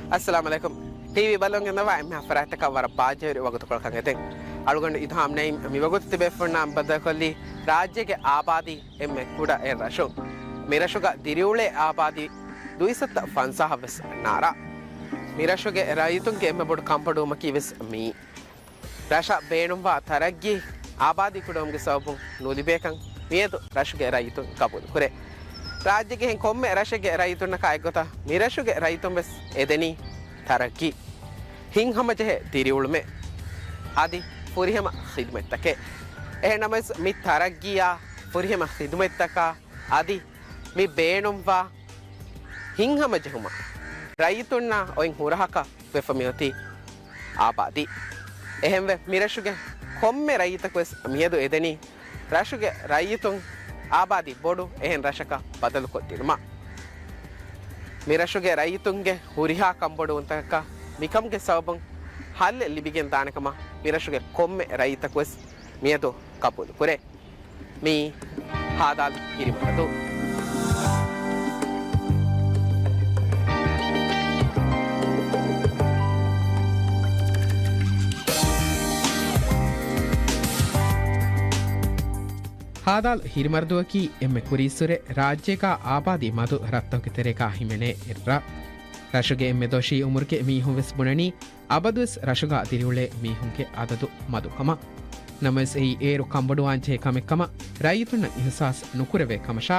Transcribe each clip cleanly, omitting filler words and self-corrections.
Assalamu alaikum. TV balonge nawa em hafarata ka war baajeri wagtu kol kangeten. Alugond idham naim mi wagut tibe fonna ambada kolli rajyege ආබාදී emme kuda e rasho. Mirashuga diriule ආබාදී duisata fansaha ves nara. Mirashuge rayutunge emme bod kampadu makives mi. Rasha beenumwa taraggi ආබාදී kudumge sabun nulibekan miedu rashuge rayutun kabul kure. ರಾಜ್ಯಗೆ ಹೆಂಗೆ ಕೊಮ್ಮೆ ರಶಗೆ ರೈತನ ಕಾಯ್ಗೊತ ಮಿರಶುಗೆ ರೈತಂ ಬೆಸ್ ಎದೆನಿ ತರಕ್ಕಿ ಹಿಂಗ್ ಹಮಜೆ ತಿರಿ ಉಳ್ಮೆ ಆದಿ ಪುರಿಹಮ ಖಿದ್ಮೆತ್ತಕೆ A ನಮಸ್ ಮಿ ತರಗ್ಗಿಯ ಪುರಿಹಮ ಖಿದ್ಮೆತ್ತಕ ಆದಿ ಮಿ ಬೇಣುಂವಾ ಹಿಂಗ್ ಹಮಜೆ ಹುಮ ರೈತುನ್ನ ಒಯ್ ಹುರಹಕ ವೆಫಮಿಯತಿ ಆಬಾದಿ ಎಹೆಂವೆ ಮಿರಶುಗೆ ಕೊಮ್ಮೆ ರೈತಕ ಬೆಸ್ ಮಿಯದು ಎದೆನಿ ರಶುಗೆ ರೈತುಂ ආබාදී බොඩු එහෙන් රශක බදලු කොත්තිරුම මිරශුගේ රයිතුන්ගේ හුරිහා කම්බොඩු උන්තක මිකම්ගේ සවබන් හල්ල ලිබිගෙන් දානකම මිරශුගේ කොම්මෙ රයිතකුස් මියදු කපුල් කුරේ මේ හාදාල් කිරිමතු ಹಾದಾಲ್ ಹಿರಿಮರ್ದುವಕಿ ಎಮ್ಮೆ ಕುರೀಸುರೆ ರಾಜ್ಯಕ ಆಬಾದಿ ಮಧು ರತ್ತೋಕೆ ತೆರೆಕ ಹಿಮೆನೆ ಇರ್ರ ರಶುಗೆ ಎಮ್ಮೆ ದೋಷಿ ಉಮುರ್ಕೆ ಮೀಹುಂ ವೆಸ್ ಬುಣನಿ ಅಬದುಸ್ ರಶುಗ ತಿರಿಯುಳೆ ಮೀಹುಂಕೆ ಅದದು ಮಧುಕಮ ನಮಸ್ ಈ ಏರು ಕಂಬಡು ಆಂಚೆ ಕಮೆಕ್ಕಮ ರೈತುನ ಇಹಸಾಸ್ ನುಕುರವೆ ಕಮಶಾ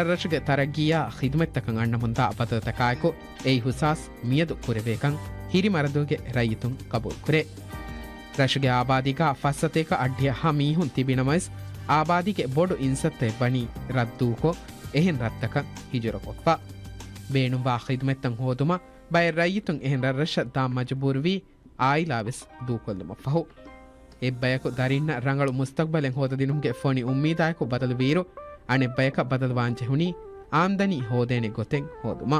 ರಶುಗೆ ತರಗಿಯ ಖಿದ್ಮೆತ್ತಕಂ ಅಣ್ಣ ಮುಂದ ಅಬದ ಕಾಯಕು ಏ ಹುಸಾಸ್ ಮಿಯದು ಕುರೆಬೇಕಂ ಹಿರಿಮರ್ದುಗೆ ರೈತುಂ ಕಬೂಲ್ ಕುರೆ ರಶುಗೆ ಆಬಾದಿಗ ಫಸ್ಸತೇಕ ಅಡ್ಡಿಯ ಹ ಮೀಹುಂ ತಿಬಿನಮಸ್ ආබාදිಗೆ ಬೊಡು ಇನ್ಸತ್ತೆ ಬಣಿ ರದ್ದೂಕೊ ಎಹೆನ್ ರತ್ತಕ ಹಿಜುರಕೊಪ್ಪ ಬೇಣುವಾ ಖಿದ್ಮೆತ್ತಂ ಹೋದುಮ ಬೈ ರೈತುಂ ಎಹೆನ್ ರರ್ರಶ ದಾ ಮಜಬೂರ್ವಿ ಆಯಿಲಾವೆಸ್ ದೂಕೊಲ್ಲುಮ ಫಹು ಎಬ್ಬಯಕು ದರಿನ್ನ ರಂಗಳು ಮುಸ್ತಕ್ಬಲೆಂ ಹೋದ ದಿನುಂಗೆ ಫೋನಿ ಉಮ್ಮೀದಾಯಕು ಬದಲು ವೀರು ಅಣೆಬ್ಬಯಕ ಬದಲು ವಾಂಚೆ ಹುಣಿ ಆಮ್ದನಿ ಹೋದೇನೆ ಗೊತೆಂ ಹೋದುಮ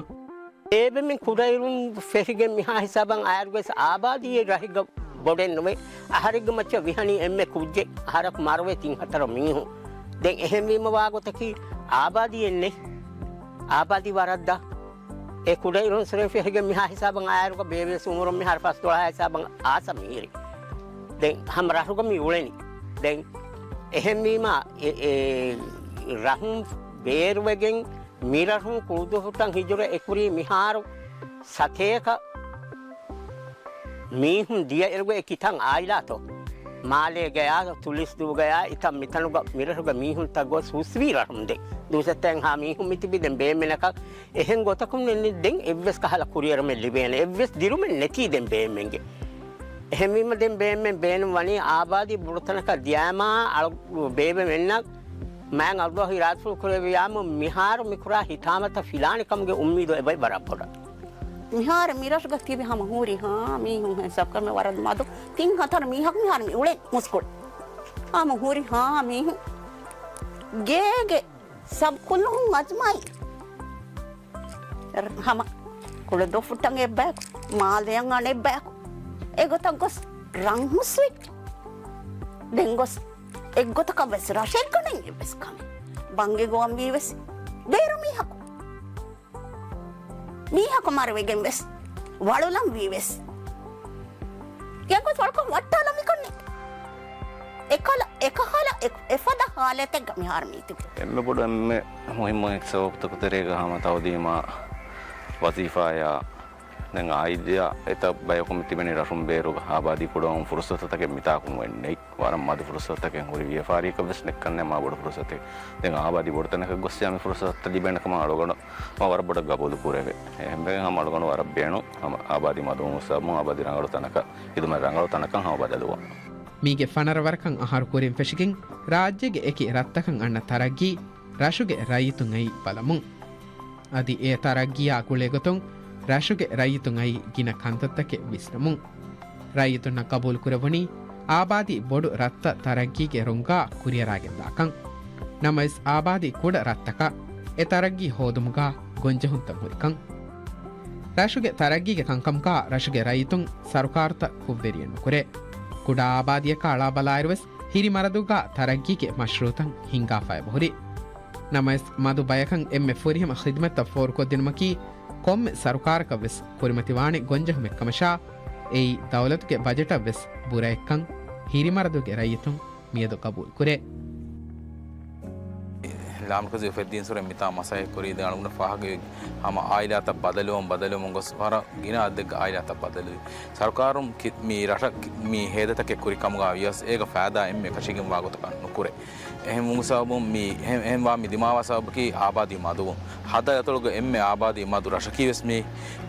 ඒබෙමින් කුඩයිරුන් ෆෙහිගෙන් මිහා හිසාබන් අයර්ගෙස් ආබාදියේ රහිග බොඩෙන් නොවේ අහරිග මච්ච විහණි එම්මෙ කුජ්ජෙ අහරක් මාරවේ තින් හතර මිහු දැන් එහෙම වීම වාගොතකි ආබාදියෙන්නේ ආබාදි වරද්දා ඒ කුඩයිරුන් සරේ ෆෙහිගෙන් මිහා හිසාබන් අයර්ග බේවේ සුමුරුම් මිහාර පස් 12 හිසාබන් ආසමීරි දැන් හම රහුග මි උලෙනි දැන් එහෙම වීම රහුම් බේරුවගෙන් මිරහුම් කුදුහුටන් හිජුර එකුරි මිහාරු සතේක මීහුන් දිය එරුග එකිතන් ආයිලාතෝ මාලේ ගයා තුලිස් දූ ගයා ඉතම් මිතනුග මිරහුග මීහුන් තගෝ සුස්වීරහුම්දේ දුසතෙන් හා මීහුන් මිතිබිදෙන් බේමෙනක එහෙන් ගොතකුම් නෙන්නේ දෙන් එව්වස් කහලා කුරියරම ලිබේන එව්වස් දිරුම නැති දෙන් බේමෙන්ගේ එහෙන් වීම දෙන් බේමෙන් බේන වනි ආබාදී බුරතනක දියාමා අල බේබෙ වෙන්නක් मैं अल्लाह ही राजपुर करे व्याम मिहार मिकुरा हितामत फिलाने कम के उम्मीद है भाई बराबर मिहार मिरस गति भी हम होरी हां मी हूं सब कर में वरद मादो तीन हथर मी हक मिहार में उड़े मुस्कुल हम होरी हां मी गे सब कुल हूं अजमाई हम कुल दो फुटंगे बैक माल यंगाने बैक एगो तंगस रंग मुस्वी डेंगोस एक गोता का बस राशेर का नहीं है बस काम बांगे गोम भी बस बेरो मी हको मार वे गेम बस वालोलम भी बस क्या को थोड़ा को वट्टाला मी करने एक हाला एक एफदा हाले ते गमिहार मी ति එම්ම පොඩ එම්ම මොහිම එක්සෝක් තකතරේ ගහම තවදීම වසීෆායා දැන් ආයිදියා එත බය කොමිටිමනේ රසුම් බේරුග ආබාදී පොඩවම් ෆුර්සතතක මිතාකුම් වෙන්නේ වරම් මද ෆුර්සතතකෙන් හොරි වියෆාරී කවස් නෙක්කන්නේ මා බොඩ ෆුර්සතේ දැන් ආබාදී බොඩතනක ගොස්සියාම ෆුර්සත දිබෙනකම අලගන මා වර බොඩ ගබොදු පුරේවේ එහෙම්බෙන් හම අලගන වර බේනු හම ආබාදී මදෝ මුසම ආබාදී රංගල තනක ඉදම රංගල තනක හම බදලුවා මීගේ ෆනරවරකන් අහර කුරින් ෆෙෂිකින් රාජ්‍යගේ එකි රත්තකන් අන්න තරග්ගී රශුගේ රයිතුන් අයි බලමුන් අදි ඒ තරග්ගියා කුලේ ගොතුන් ರಾಶುಗೆ ರೈತುಂ ಐ ಗಿನ ಕಂತತ್ತಕ್ಕೆ ವಿಸ್ನಮುಂ ರೈತುನ್ನ ಕಬೂಲ್ ಕುರವಣಿ ಆಬಾದಿ ಬೊಡು ರತ್ತ ತರಗ್ಗಿಗೆ ರುಂಗಾ ಕುರಿಯರಾಗೆಂದಾಕಂ ನಮಸ್ ಆಬಾದಿ ಕೂಡ ರತ್ತಕ ಎ ತರಗ್ಗಿ ಹೋದುಮುಗ ಗೊಂಜಹುಂತ ಮುರಿಕಂ ರಾಶುಗೆ ತರಗ್ಗಿಗೆ ಕಂಕಂಕಾ ರಾಶುಗೆ ರೈತುಂ ಸರ್ಕಾರತ ಕುವ್ವೆರಿಯನ್ನು ಕುರೆ ಕುಡ ಆಬಾದಿಯ ಕಾಳಾ ಬಲಾಯಿರುವೆಸ್ ಹಿರಿ ಮರದುಗ ತರಗ್ಗಿಗೆ ಮಶ್ರೂತಂ ಹಿಂಗಾಫಾಯ ಬಹುರಿ ನಮಸ್ ಮದು ಬಯಕಂ ಎಮ್ಮೆ ಫುರಿಹಮ ಖಿದ್ಮತ್ತ ಫೋರ್ ಕೊದ್ದಿನಮಕಿ ಕೊಮ್ಮೆ ಸರ್ಕಾರಕ ವೆಸ್ ಕುರಿಮತಿವಾಣಿ ಗೊಂಜಹುಮೆ ಕಮಶಾ ಏಯಿ ದೌಲತ್ಗೆ ಬಜೆಟ ವೆಸ್ ಬುರೈಕ್ಕಂ ಹಿರಿಮರದುಗೆ ರೈತುಂ ಮಿಯದು ಕಬೂಲ್ ಕುರೆ ಲಾಮ್ಕಜಿ ಫೆದ್ದೀನ್ ಸುರೆ ಮಿತಾ ಮಸಾಯ ಕುರಿ ದಾಳುನ ಫಾಹಗೆ ಹಮ ಆಯಿಲಾತ ಬದಲು ಮುಂಗಸ್ ವರ ಗಿನ ಅದ್ದೆಗ ಆಯಿಲಾತ ಬದಲು ಸರ್ಕಾರಂ ಮಿ ರಶ ಮಿ ಹೇದತಕ್ಕೆ ಕುರಿ ಕಮಗ ಯಸ್ ಏಗ ಫಾದಾ ಎಮ್ಮೆ ಕಶಿಗೆ ವಾಗುತಕ ನುಕುರೆ එහෙම මුසාබු මි එහෙම වා මි දිමාවසාබකි ආබාදී මදු හද යතලුග එම්මේ ආබාදී මදු රශකීවස් මි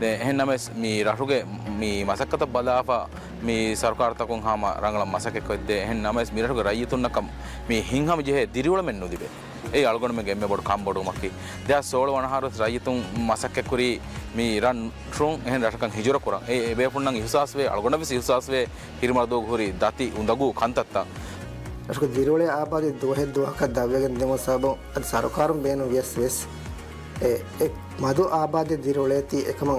එහෙන්නමස් මි රහුගේ මි මසක්කත බලාෆා මි සර්කාර තකුන් හාම රංගල මසකෙ කොද්දේ එහෙන්නමස් මි රහුගේ රයිතුන්නකම් මි හින්හම ජෙහෙ දිරිවල මෙන්නු දිබේ ඒ අලගොණ මේ ගෙම්මේ බොඩ කම්බොඩු මක්කි දැන් 16 වනහරස් රයිතුන් මසක්කෙ කුරි මි රන් ට්‍රොන් එහෙන් රටකන් හිජර කරන් ඒ බේපුන්නන් ඉහසාස් වේ අලගොණ විස ඉහසාස් වේ හිරිමරදෝ ගුරි දති උඳගු කන්තත්තා उसको दिरोले आबादी दो का दाव्यगन देमो साबो अद सरकारम बेनो वेस एक मधु आबादी दिरोले ती एकम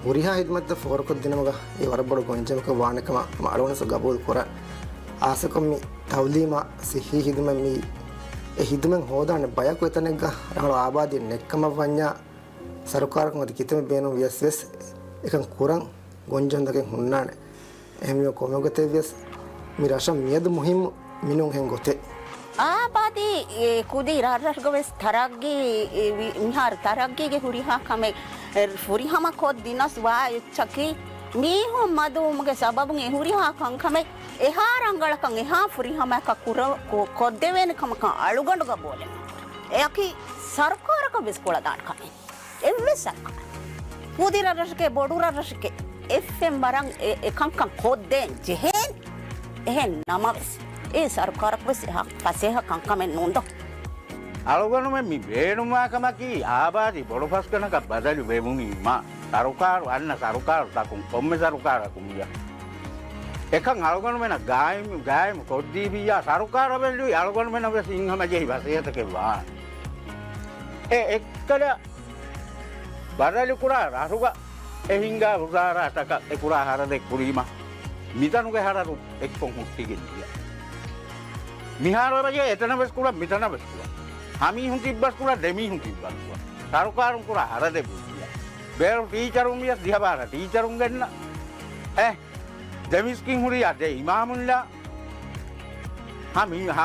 उरिहा हिदमत फोर को दिनमगा ये वरबड़ गोंजम को वाणकम मारोन सो गबूल कोरा आसकम मी तौलीमा सिही हिदम मी ए हिदमन होदान बय को तनेगा रंगलो आबादी नेकम वन्या सरकार को कितमे बेनो वेस एकम कुरन गोंजम दके हुन्नाने एमियो कोमगते वेस මිරශ මියද මුහිම් මිනුම් හෙන්ගොතේ ආපාදී කුදී රාරර්ගවෙස් තරග්ගේ මිහාර තරග්ගේගේ හුරිහා කමේ හුරිහම කොත් දිනස් වා චකි මීහු මදුමගේ සබබුන් හුරිහා කංකමේ එහා රංගලකන් එහා ෆුරිහමක කුර කොද්දෙවෙන කමක අලුගඬුග බෝලෙ එයකි සර්කාරක බිස්කොල දාන කමේ එව්වෙ සර්කාර කුදී රාරර්ගේ බොඩු රාරර්ගේ එෆ්එම් බරන් එකංකන් කොද්දෙන් ජෙහෙන් එහෙන් නමවෙස් ඒ සර්කාරක වෙස් පසේහ කංකමෙන් නොන්ද අලුගොණ මේ වේනුමාකමකි ආබාදී බොඩ පස් කනක බදලු වෙමුනි මා සරුකාර අන්න සරුකාර තකුම් කොම්මෙ සරුකාර කුමිය එකන් අලුගොණ මෙන ගායම කොද්දී බියා සරුකාර වෙල්ලු අලුගොණ මෙන වෙස් සිංහම ජෙහි පසේත කෙවා ඒ එක්කල බදලු කුරා රසුගා එහිංගා උදාරාටක ඒ කුරා හරදේ කුරීම මිතනුගේ හරරු එක්කොන් හුට්ටිගෙන ගියා. මිහාරවගේ එතන බස්කුලා මිතන බස්කුලා. හමිහුන් තිබ්බස්කුලා දෙමිහුන් තිබ්බස්කුලා. සරුකාරුන් කුලා හර දෙබුදියා. බේරු ටීචරුන් මිය දිහබාර ටීචරුන් ගන්න. දෙමිස්කින් හුරියා දෙ ඉමාමුල්ලා.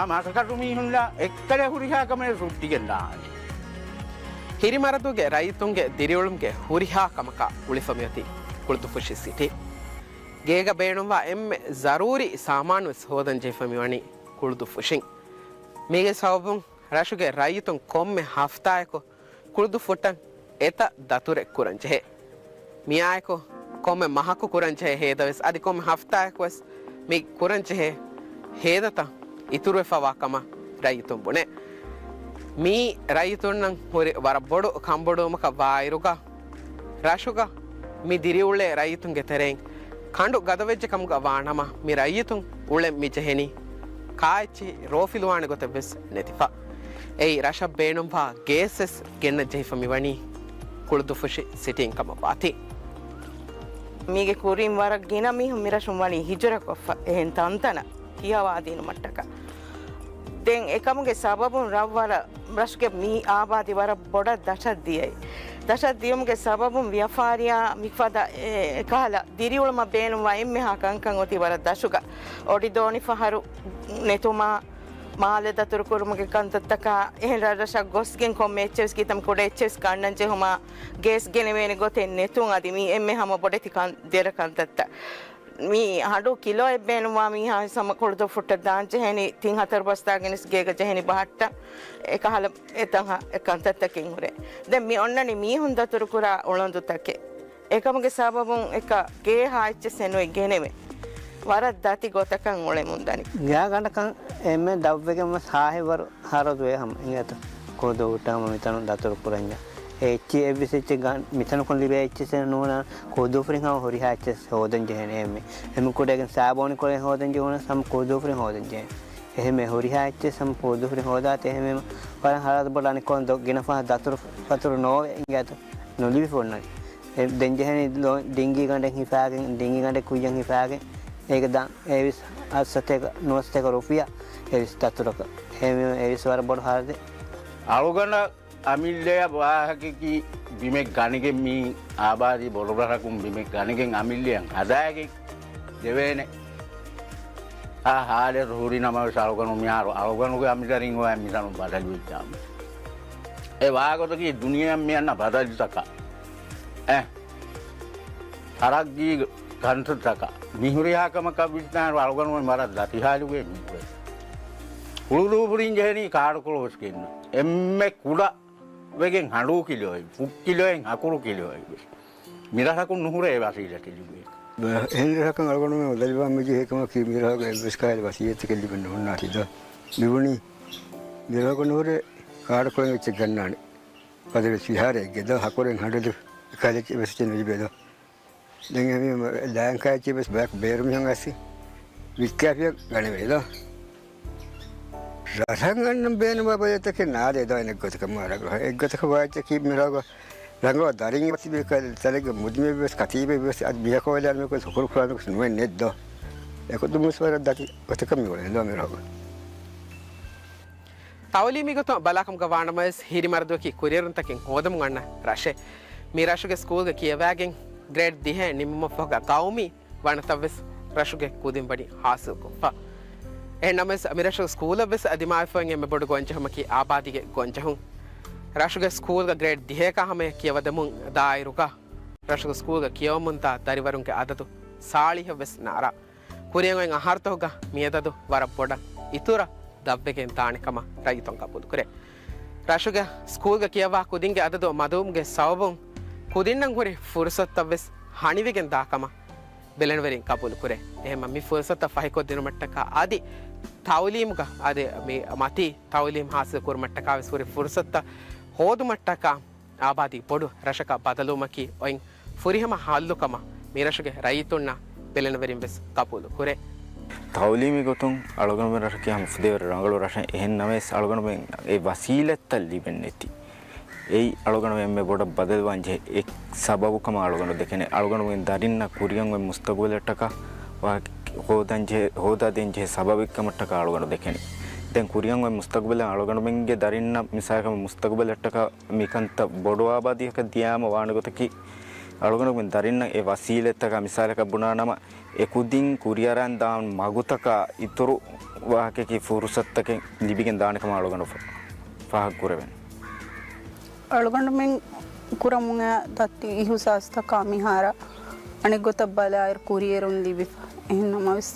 මාසකටු මිහුන්ලා එක්කල හුරිහා කමනේ සුට්ටිගෙන දාන්නේ. ಹಿರಿಮರದುಗೆ ರೈತುಂಗೆ ದಿರಿಯುಳುಂಗೆ ಹುರಿಹಾ ಕಮಕ ಉಳಿಫಮಿಯತಿ ಕುಳಿತು ಫುಷಿ ಸಿಟಿ ಗೇಗ ಬೇಣುವ ಎಮ್ಮೆ ಜರೂರಿ ಸಾಮಾನು ಹೋದನ್ ಜೆಫಮಿವಣಿ ಕುಳಿದು ಫುಷಿಂಗ್ ಮೀಗೆ ಸೌಬುಂ ರಶುಗೆ ರೈತುಂ ಕೊಮ್ಮೆ ಹಫ್ತಾಯಕು ಕುಳಿದು ಫುಟನ್ ಎತ ದತುರೆ ಕುರಂಜೆ ಮಿಯಾಯಕು ಕೊಮ್ಮೆ ಮಹಕು ಕುರಂಜೆ ಹೇದವೆಸ್ ಅದಿ ಕೊಮ್ಮೆ ಹಫ್ತಾಯಕು ಮೀ ಕುರಂಜೆ ಹೇದತ ಇತುರುವೆ ಫವಾಕಮ ರೈತುಂ ಬುಣೆ ಮೀ ರೈತುಣ್ಣಂ ಹುರಿ ವರ ಬೊಡು ಕಂಬೊಡುಮಕ ವಾಯಿರುಗ ರಶುಗ ಮೀ ದಿರಿಯುಳ್ಳೆ ರೈತುಂಗೆ ತೆರೆಂಗ್ ಕಂಡು ಗದವೆಜ್ಜೆ ಕಮ್ಗ ವಾಣಮ ಮಿ ರೈತುಂ ಉಳೆ ಮಿಜೆಹೆನಿ ಕಾಯ್ಚಿ ರೋಫಿಲುವಾಣೆ ಗೊತ್ತ ಬೆಸ್ ನೆತಿಫಾ ಏಯ್ ರಶ ಬೇಣುಂಭಾ ಗೇಸೆಸ್ ಗೆನ್ನ ಜೈಫ ಮಿವಣಿ ಕುಳ್ದು ಫುಷಿ ಸಿಟಿಂಗ್ ಕಮ ಬಾತಿ ಮೀಗೆ ಕುರಿಂ ವರಗ್ ಗಿನ ಮೀಹು ಮಿರಶುಂ ವಣಿ ಹಿಜುರ ಕೊಫ ಎಹೆನ್ ತಂತನ ಕಿಯವಾದೀನು ಮಟ್ಟಕ ತೆಂ එකමගේ සබබුන් රව්වල බ්‍රෂ්ගේ මී ආබාදි වර බොඩ දශත් දියුම්ගේ සබබුන් ව්‍යාපාරියා මික්වද එකහල දිරිවුලම බේනුම එම්මෙ හා කංකන් ඔති වර දශුග ඔඩි දෝනි ෆහරු නෙතුමා මාලෙ දතුරු කුරුමගේ කන්තත්තක එහෙන් රශක් ගොස්ගෙන් කොම් එච්චස් කිතම් කොඩ එච්චස් කන්නන් ජෙහුමා ගේස් ගෙනවෙන ගොතෙන් නෙතුන් අදි මී එම්මෙ හැම බොඩති කන් දෙර කන්තත්ත මී හඩු කිලෝ එබ්බේනුවා මී හා සමකොළු ෆුට දාන් ජෙහෙනි තින් හතර බස්තාගෙනස් ගේක ජෙහෙනි බහට්ට එකහල එතන් එකන්තත්තකින් හුරේ දැන් මී ඔන්නනි මී හුන් දතුරු කුරා ඔළොඳු තකේ එකමගේ සබබුන් එක ගේ හාච්ච සෙනුයි ගෙනෙමෙ වර දති ගොතකන් ඔලෙ මුන්දනි ගෑ ගන්නකන් එමෙ දව්වෙකම සාහෙවර හරදුවේ හැම ඉංගත කොදෝ උටම මිතන දතුරු කුරඤ්ඤා එච්චි එවිසෙච්ච ගන් මිතන කොන් ලිබේ එච්ච සෙන නෝන කොදෝ ෆරින් හව හොරි හාච්ච හොදන් ජෙහෙනේ එමෙ එමු කොඩගෙන් සාබෝනි කොලේ හොදන් ජෙහොන සම් කොදෝ ෆරින් හොදන් ජෙහෙ එහෙම හොරි හාච්ච සම් කොදෝ ෆරින් හොදාත එහෙම වරන් හරද බලani කොන් දො ගෙනපහ දතුරු නෝ ඉංගත නොලිවි ෆොන්නයි දෙන් ජෙහෙනේ ඩිංගි ගණ්ඩෙන් හිපාගෙන් ඩිංගි ගණ්ඩේ කුයන් හිපාගෙන් ඒක දන් එවිස් අසතේක නොස්තේක රුපියා එවිස් දතුරක එහෙම එවිස් වර බොඩ හරද අලුගන අමිල්ලය වාහකකි බිමෙක් ගණගෙන් මේ ආබාධී බොරබරකුම් බිමෙක් ගණගෙන් අමිල්ලියන් හදායකි දෙවේනේ හාලේ රුහුරි නම සලකනු මියාරු අලගනුගේ අමිතරින් හොය මිසනු බදල් විච්චාම ඒ වාගොතකී දුනියම් මියන්න බදල් තක තරක්ගී ගන්ත තක මිහුරියාකම කවිස්නාර අලගනුවේ මරත් දතිහාලුගේ මිහුරේ උළුරුපුරින් ජෙනී කාඩකොලොස් කියන්න එම්මෙ කුඩා වෙගෙන් හඬු කිලෝයි පුක් කිලෝයෙන් අකුරු කිලෝයි මිරහකුන් නුහුරේ වාසීලට ලිබේ එහෙලරකන් අලගොන මේ උදලිවම් මේ එකම කී මිරහක එල්බස්කාල වසියත් කෙල්ලි බන්න ඕනා තිද දිවුනි මිරහක නුහුරේ කාඩකොලෙන් වෙච්ච ගන්නානේ පදේ විහාරයේ ගෙද හකොරෙන් හඬද කාලේ වෙස්චෙන් ලිබේද දැන් මේ ලංකාවේ චිබස් බෑක් බේරුමියන් ඇසි විස්කාපිය ගන්නේ වේද රංගන්න බේන බබයතක නාදේ දවන ගොතක මාරග එක්ගතක වාච කී මිරහක රංගව දරින් ඉති බේක තලක මුදිමේ බස් කතිබේ බස් අත් බියකෝලල් මේක සුකුරු කුරානක නුවේ නෙද්ද ඒක දුමුස්වර දති ගොතක මිවල නෝ මිරහක තවලීමිගත බලාකම්ග වානමස් හිරිමරදුවකි කුරියරුන්තකින් හෝදමු ගන්න රශේ මේ රශුගේ ස්කූල්ග කියවෑගෙන් ග්‍රේඩ් දිහැ නිම්ම ෆොග කවුමි වනතවෙස් රශුගේ කුදින් බඩි හාසුකුම්පා එනමස් අමිරශු ස්කූල වෙස් අධිමායෆයෙන් එම බොඩු ගොංචහමකි ආබාදිගේ ගොංචහුන් රශුගේ ස්කූල්ග ග්‍රේඩ් දිහේක හමේ කියවදමුන් දායිරුක රශුගේ ස්කූල්ග කියවමුන්තා දරිවරුන්ගේ අදතු සාලිහ වෙස් නාරා කුරියන්ගෙන් අහර්තෝග මියදදු වර පොඩ ඉතුර දබ්බෙකෙන් තානිකම රයිතොන් කපුදු කරේ රශුගේ ස්කූල්ග කියවා කුදින්ගේ අදතු මදුම්ගේ සවබුන් කුදින්නම් හොරි ෆුර්සත් වෙස් හනිවිගෙන් දාකම ಬೆಲೆನವರಿನ್ ಕಬೂಲು ಕುರೆ එහෙම මි ෆුර්සත ෆහිකො දිනමට්ටක ආදි තවලීමුක ආදි මේ මති තවලීම් ಹಾಸ ಕುರ್ಮಟ್ಟಕ ವಿಸ್ವರಿ ಫುರ್ಸತ್ತ ಹೋದು ಮಟ್ಟಕ ಆಬಾದಿ ಪೊಡು ರಶಕ ಬದಲುಮಕಿ ಒಯಿನ್ ಫುರಿಹಮ ಹಾಲ್ಲುಕಮ ಮೀರಶಗೆ ರೈತುಣ್ಣ ಬೆಲೆನವರಿನ್ ಬೆಸ್ ಕಬೂಲು ಕುರೆ තවලීමි ගොතුන් අලගනම රශක හම ෆුදේවර රංගලු රශ එහෙන් නමස් අලගනම ඒ වසීලත්ත ලිබෙන්නේති ඒ අලගනම එම්මේ බොඩ බදල්වන්ජේ එක් සබබුකම අලගන දෙකනේ අලගනම දරින්න කුරියන් වෙ මුස්තගුලටක වා හෝදාදෙන්ජේ සබවික්කමට්ටක අලගන දෙකනේ දැන් කුරියන් වෙ මුස්තගුල අලගනමගේ දරින්න මිසාකම මුස්තගුලටක මිකන්ත බොඩ ආබාදියක දියාම වානගතකි අලගනම දරින්න ඒ වසීලත්තක මිසාලක බුණා නම එකුදින් කුරියරන් දාන් මගුතක ඉතුරු වාහකකි ෆුරුසත්තක ලිබිගෙන් දානකම අලගන ෆහක් කුරවෙන් අලගොන්ඩ ಕುರಮುಂಗ ತತ್ತಿ ಇಹು ಸಾಸ್ತ ಕಾಮಿಹಾರ ಅಣೆ ಗೊತ್ತ ಬಲ ಆಯ್ರ ಕುರಿಯರುನ್ ದಿವಿ ಎನ್ನ ಮವಿಸ್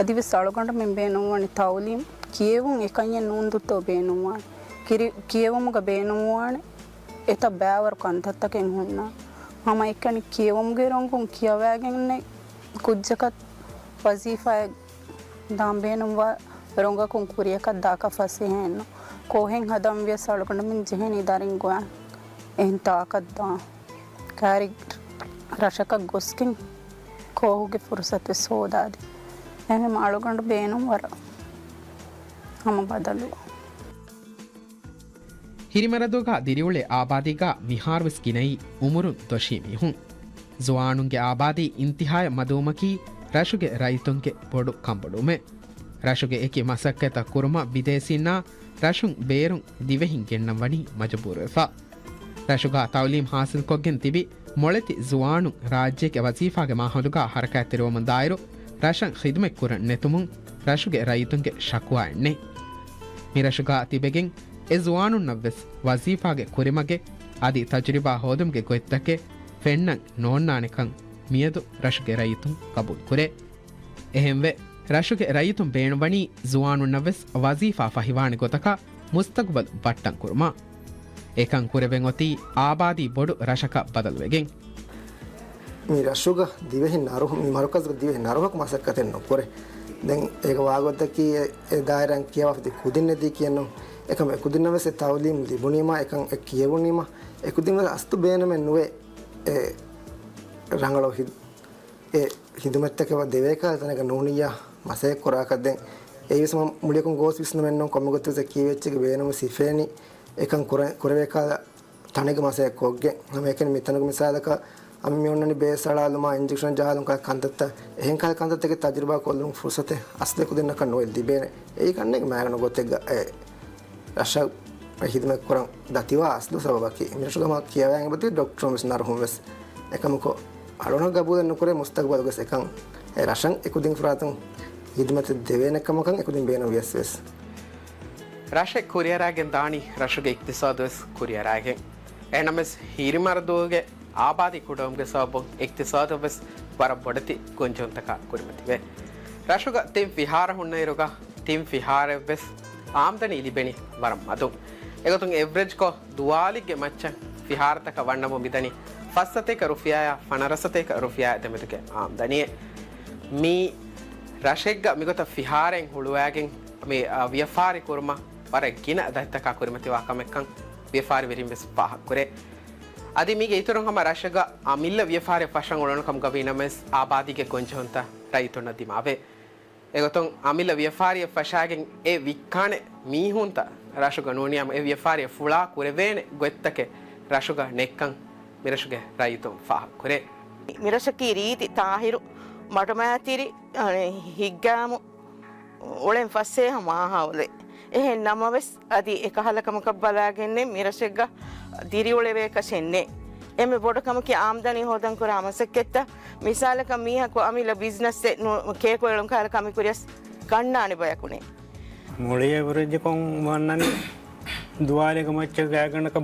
ಅದಿವಿಸ್ ಅಳಗೊಂಡ ಮೆಂ ಬೇನು ಅಣೆ ತೌಲಿಂ ಕಿಯೆವುಂ ಎಕನ್ಯ ನೂಂದುತ್ತೋ ಬೇನು ವಾಣೆ ಕಿಯೆವುಮುಗ ಬೇನು ವಾಣೆ ಎತ ಬ್ಯಾವರ್ ಕಂತತ್ತಕೆಂ ಹುನ್ನ ಮಮ ಎಕ್ಕಣಿ ಕಿಯೆವುಮುಗೆ ರಂಗುಂ ಕಿಯವಾಗೆನ್ನೆ ಕುಜ್ಜಕತ್ ವಜೀಫಾಯ ದಾಂಬೇನುವ ರಂಗಕುಂ ಕುರಿಯಕತ್ ದಾಕ ಫಸಿ ಹೆನ್ನು ಕೋಹೆಂ ಹದಂ ವ್ಯಸ್ ಅಳಗೊಂಡ ಮೆಂ ಜೆಹೆನಿ ದಾರಿಂಗ್ವಾ එහෙන් තාකත්දා කාරි රශකක් ගොස්කින් කෝහුගේ ෆුරසත් වෙස් හෝදාදි එහෙම අලුගඬ බේනුම් වර හම බදලු ಹಿರಿಮರದೋಗ ದಿರಿಯುಳೆ ಆಬಾದಿಗ ವಿಹಾರ್ವೆಸ್ ಕಿನೈ ಉಮರುನ್ ತೊಶೀಮಿಹುಂ ಜುವಾನುಂಗೆ ಆಬಾದಿ ಇಂತಿಹಾಯ ಮದೂಮಕಿ ರಶುಗೆ ರೈತುಂಗೆ ಬೊಡು ಕಂಬಡುಮೆ ರಶುಗೆ ಏಕಿ ಮಸಕ್ಕೆತ ಕುರುಮ ಬಿದೇಸಿನ್ನ ರಶುಂ ಬೇರುಂ ದಿವೆಹಿಂ ಗೆಣ್ಣಂ ವಣಿ ಮಜಬೂರುವೆಫಾ ರಶುಗಾ ತೌಲೀಂ ಹಾಸಿಲ್ ಕೊಗ್ಗೆನ್ ತಿಬಿ ಮೊಳೆತಿ ಜುವಾನು ರಾಜ್ಯಕ್ಕೆ ವಜೀಫಾಗೆ ಮಾಹದುಗಾ ಹರಕಾತಿರುವಮನ್ ದಾಯರು ರಶಂ ಖಿದ್ಮೆ ಕುರನ್ ನೆತುಮುನ್ ರಶುಗೆ ರೈತುಂಗೆ ಶಕ್ವಾ ಎಣ್ಣೆ ಮಿ ರಶುಗಾ ತಿಬೆಗೆನ್ ಎ ಜುವಾನು ನವ್ವೆಸ್ ವಜೀಫಾಗೆ ಕುರಿಮಗೆ ಅದಿ ತಜರಿಬಾ ಹೋದುಮ್ಗೆ ಗೊತ್ತಕ್ಕೆ ಫೆನ್ನಂ ನೋನ್ನಾನೆಕಂ ಮಿಯದು ರಶುಗೆ ರೈತುಂ ಕಬೂಲ್ ಕುರೆ ಎಹೆಂವೆ ರಶುಗೆ ರೈತುಂ ಬೇಣುವಣಿ ಜುವಾನು ನವ್ವೆಸ್ ವಜೀಫಾ ಫಹಿವಾಣೆ ಗೊತಕ ಮುಸ್ತಕ್ಬಲ್ ಬಟ್ಟಂ ಕುರ್ಮಾ ඒකන් කුරවෙන් ඔති ආබාදී බොඩු රශක බදල්වෙගෙන් මේ රශුග දිවෙහින් නරුහ මේ මරුකස්ග දිවෙහින් නරුහක් මාසක්කතෙන් නොකරේ දැන් ඒක වාගොත්තකී ඒ දායරන් කියවපති කුදින්නදී කියනෝ එකම කුදින්නවසේ තවලීම් ලිබුණීමා එකන් එක් කියවුණීමා ඒ කුදින්නව අස්තු බේනමෙන් නුවේ ඒ රංගලෝ ඒ හිදුමැත්තකව දෙවේකා තනක නෝනියා මාසෙක් කොරාකද්දෙන් ඒ විසම මුලියකුන් ගෝස් විස්නමෙන්නෝ කොමගොත්තසේ කීවෙච්චක බේනම සිෆේනි එකන් කුරවේකා තනික මාසයක් කොග්ගෙන් නම් එකෙන් මෙතනක මිසාලක අම්මි මෙන්නනි බේසලාලුමා ඉන්ජෙක්ෂන් ජාලුම් කල් කන්දත්ත එහෙන් කල් කන්දත්ත එක තජරිබා කොල්ලුම් ෆුර්සතේ අස්ලෙ කුදින්න කන් නොෙල් දිබේන ඒ කන්නේ මෑගන ගොතෙක් රෂ හිදමක් කරම් දතිවා අස්දු සබකි මිනිසුගම කියවෑන් බති ඩොක්ටරම් නරහුම් වෙස් එකමකෝ අලුණ ගබුදන්න කරේ මුස්තක් බදගස් එකන් රශන් එකුදින් ෆරාතුන් හිදමත දෙවනකමකන් එකුදින් බේන වියස් වෙස් රශෙක් කුරියරාගෙන් දානි රශුගේ ඉක්තිසාදස් කුරියරාගෙන් එනමස් හිරිමරදුවගේ ආබාධි කුඩම්ගේ සබො ඉක්තිසාදවස් වර බොඩති ගොංජොන්තක කුරිමතිවේ රශුග තිම් විහාර හුන්නයිරුග තිම් විහාරවෙස් ආම්දනි ඉලිබෙනි වරම් මදුම් එගතුන් එවරේජ්කෝ දුවාලිගේ මච්ච විහාරතක වන්නම මිදනි ෆස්සතේක රුෆියාය ෆනරසතේක රුෆියාය දෙමතුක ආම්දනිය මී රශෙක්ග මිගොත විහාරෙන් හුළුවෑගෙන් මේ ව්‍යපාරි කුරුම වර ගින දත්තක කුරිමතිවා කමෙක්කන් ව්‍යපාරි වෙරින් වෙස් පහක් කුරේ අදි මීගේ ඉතුරුන් හම රශග අමිල්ල ව්‍යපාරය පශන් උලනකම් ගවීනමස් ආබාධිගේ ගොංජොන්ත රයිතුන්න දිමාවේ එගොතුන් අමිල්ල ව්‍යපාරිය පශාගෙන් ඒ වික්කානෙ මීහුන්ත රශුග නෝනියම් ඒ ව්‍යපාරිය ෆුලා කුරවේන ගොත්තක රශුග නෙක්කන් මිරශුගේ රයිතුම් පහක් කුරේ මිරශකී රීති තාහිරු මටමෑතිරි හිග්ගාමු ඔලෙන් ෆස්සේ හමාහවලේ එහෙන් නමවෙස් අදි එකහලකමක බලාගෙන්නේ මිරශෙක්ග දිරිවලවේකශෙන්නේ එම බොඩකමකි ආම්දනී හෝදන් කර අමසක්කෙත්ත මිසාලක මීහක අමිල බිස්නස්සේ කේකොයලුම් කාරකමිකුරියස් ගන්නානි බයකුණේ මුලිය වරජකොන් වන්නන් දුවාලක මච්ච ගෑගනක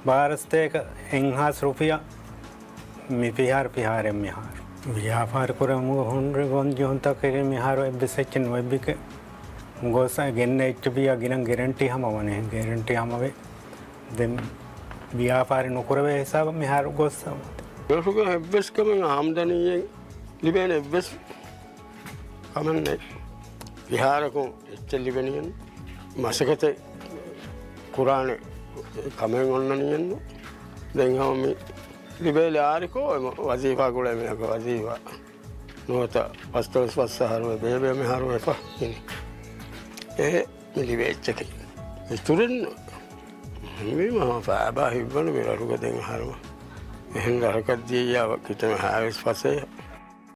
භාරස්තයක එංහාස් රුපිය මිපිහාර පිහාරෙන් මිහාර ව්‍යාපාර කරමු හොන්ඩ ගොන්ජොන්ත කර මිහාර එබ්බෙසච්චන් වෙබ්බික ගොස ගෙන්න්න එච්චපිය ගෙනන් ගෙරන්ටි හම වනේ ගෙරන්ටි හමවේ දෙම් ව්‍යාපාරි නොකරවේ හිසාව මිහාර ගොස්සම යසුක එබ්බෙස්කමෙන් ආම්දනීයෙන් ලිබෙන එබ්බෙස් කමන්නේ විහාරකු එච්චල් ලිබෙනියෙන් මසකත කුරාණ කමෙන් ඔන්නනියෙන්න දෙහම ලිබේල ආරිකෝ එම වසීපා කුල මෙක වසීවා නොත පස්තවස් වස්සහරුව බේබම හරුව එපා ඒ මිලිවේච්චකි ස්තුරෙන් මම පෑබා හිබන මිරරුක දෙම හරුව එහෙන් ගරකත්දීයාව කිතම හැවිස් පසේ